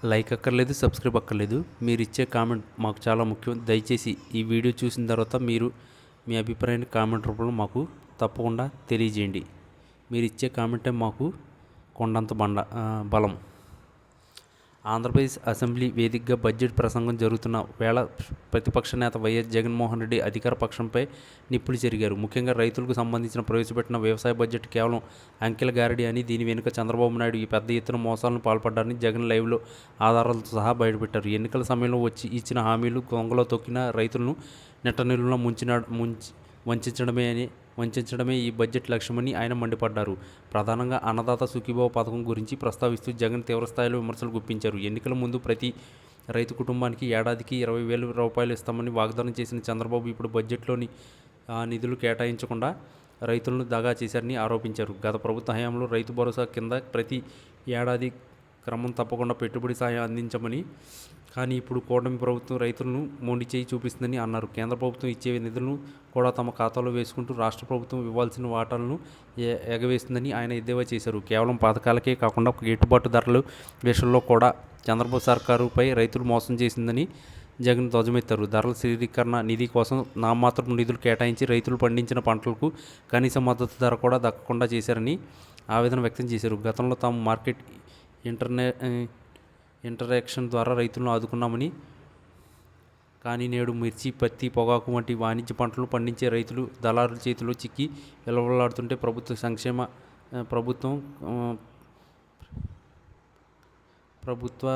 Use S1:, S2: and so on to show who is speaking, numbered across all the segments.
S1: Like అక్కర్లేదు, subscribe అక్కర్లేదు. మీరు ఇచ్చే కామెంట్ మాకు చాలా ముఖ్యం. దయచేసి ఈ వీడియో చూసిన తర్వాత మీరు మీ అభిప్రాయాన్ని కామెంట్ రూపంలో మాకు తప్పకుండా తెలియజేయండి. మీరు ఇచ్చే కామెంటే మాకు కొండంత బలం. ఆంధ్రప్రదేశ్ అసెంబ్లీ వేదికగా బడ్జెట్ ప్రసంగం జరుగుతున్న వేళ ప్రతిపక్ష నేత వైఎస్ జగన్మోహన్ రెడ్డి అధికార పక్షంపై నిప్పులు చెరిగారు. ముఖ్యంగా రైతులకు సంబంధించిన ప్రవేశపెట్టిన వ్యవసాయ బడ్జెట్ కేవలం అంకెల గారడి అని, దీని వెనుక చంద్రబాబు నాయుడు ఈ పెద్ద ఎత్తున మోసాలను పాల్పడ్డారని జగన్ లైవ్లో ఆధారాలతో సహా బయటపెట్టారు. ఎన్నికల సమయంలో ఇచ్చిన హామీలు గొంగలో తొక్కిన రైతులను నిట్టనిలువునా వంచడమే ఈ బడ్జెట్ లక్ష్యమని ఆయన మండిపడ్డారు. ప్రధానంగా అన్నదాత సుఖీభావ పథకం గురించి ప్రస్తావిస్తూ జగన్ తీవ్రస్థాయిలో విమర్శలు గుప్పించారు. ఎన్నికల ముందు ప్రతి రైతు కుటుంబానికి ఏడాదికి 20,000 రూపాయలు ఇస్తామని వాగ్దానం చేసిన చంద్రబాబు ఇప్పుడు బడ్జెట్లోని నిధులు కేటాయించకుండా రైతులను దగా చేశారని ఆరోపించారు. గత ప్రభుత్వ హయాంలో రైతు భరోసా కింద ప్రతి ఏడాది క్రమం తప్పకుండా పెట్టుబడి సాయం అందించమని, కానీ ఇప్పుడు కూటమి ప్రభుత్వం రైతులను మొండి చేయి చూపిస్తుందని అన్నారు. కేంద్ర ప్రభుత్వం ఇచ్చే నిధులను కూడా తమ ఖాతాలో వేసుకుంటూ రాష్ట్ర ప్రభుత్వం ఇవ్వాల్సిన వాటాలను ఎగవేస్తుందని ఆయన ఎద్దేవా చేశారు. కేవలం పథకాలకే కాకుండా గిట్టుబాటు ధరల విషయంలో కూడా చంద్రబాబు సర్కారుపై రైతులు మోసం చేసిందని జగన్ ధ్వజమెత్తారు. ధరల స్థిరీకరణ నిధి కోసం నామమాత్రపు నిధులు కేటాయించి రైతులు పండించిన పంటలకు కనీస మద్దతు ధర కూడా దక్కకుండా చేశారని ఆవేదన వ్యక్తం చేశారు. గతంలో తాము మార్కెట్ ఇంటరాక్షన్ ద్వారా రైతులను ఆదుకున్నామని, కానీ నేడు మిర్చి, పత్తి, పొగాకు వంటి వాణిజ్య పంటలు పండించే రైతులు దళారుల చేతిలో చిక్కి విలవలాడుతుంటే ప్రభుత్వ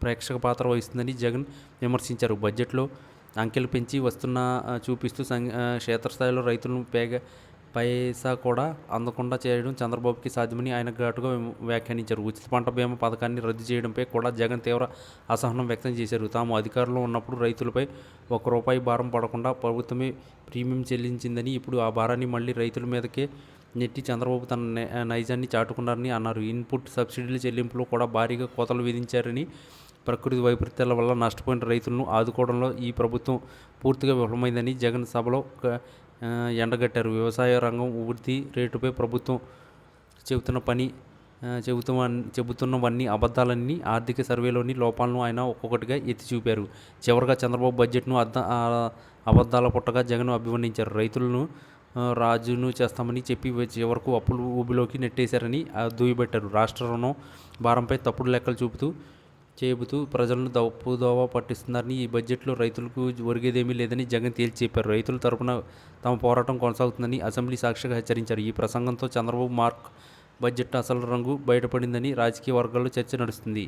S1: ప్రేక్షక పాత్ర వహిస్తుందని జగన్ విమర్శించారు. బడ్జెట్లో అంకెలు పెంచి చూపిస్తూ క్షేత్రస్థాయిలో రైతులను పైసా కూడా అందకుండా చేయడం చంద్రబాబుకి సాధ్యమని ఆయన ఘాటుగా వ్యాఖ్యానించారు. ఉచిత పంట బీమా పథకాన్ని రద్దు చేయడంపై కూడా జగన్ తీవ్ర అసహనం వ్యక్తం చేశారు. తాము అధికారంలో ఉన్నప్పుడు రైతులపై ₹1 భారం పడకుండా ప్రభుత్వమే ప్రీమియం చెల్లించిందని, ఇప్పుడు ఆ భారాన్ని మళ్లీ రైతుల మీదకే నెట్టి చంద్రబాబు తన నైజాన్ని చాటుకున్నారని అన్నారు. ఇన్పుట్ సబ్సిడీల చెల్లింపులో కూడా భారీగా కోతలు విధించారని, ప్రకృతి వైపరీత్యాల వల్ల నష్టపోయిన రైతులను ఆదుకోవడంలో ఈ ప్రభుత్వం పూర్తిగా విఫలమైందని జగన్ సభలో ఎండగట్టారు. వ్యవసాయ రంగం వృద్ధి రేటుపై ప్రభుత్వం చెబుతున్నవన్నీ అబద్ధాలన్నీ ఆర్థిక సర్వేలోని లోపాలను ఆయన ఒక్కొక్కటిగా ఎత్తి చూపారు. చివరగా చంద్రబాబు బడ్జెట్ను అబద్ధాల పుట్టగా జగన్ అభివర్ణించారు. రైతులను రాజును చేస్తామని చెప్పి చివరకు అప్పులు ఊబిలోకి నెట్టేశారని దుయ్యబట్టారు. రాష్ట్ర రుణం భారంపై తప్పుడు లెక్కలు చెబుతూ ప్రజలను తప్పుదోవ పట్టిస్తున్నారని, ఈ బడ్జెట్లో రైతులకు ఒరిగేదేమీ లేదని జగన్ తేల్చి చెప్పారు. రైతుల తరపున తమ పోరాటం కొనసాగుతుందని అసెంబ్లీ సాక్షిగా హెచ్చరించారు. ఈ ప్రసంగంతో చంద్రబాబు బడ్జెట్ అసలు రంగు బయటపడిందని రాజకీయ వర్గాల్లో చర్చ నడుస్తుంది.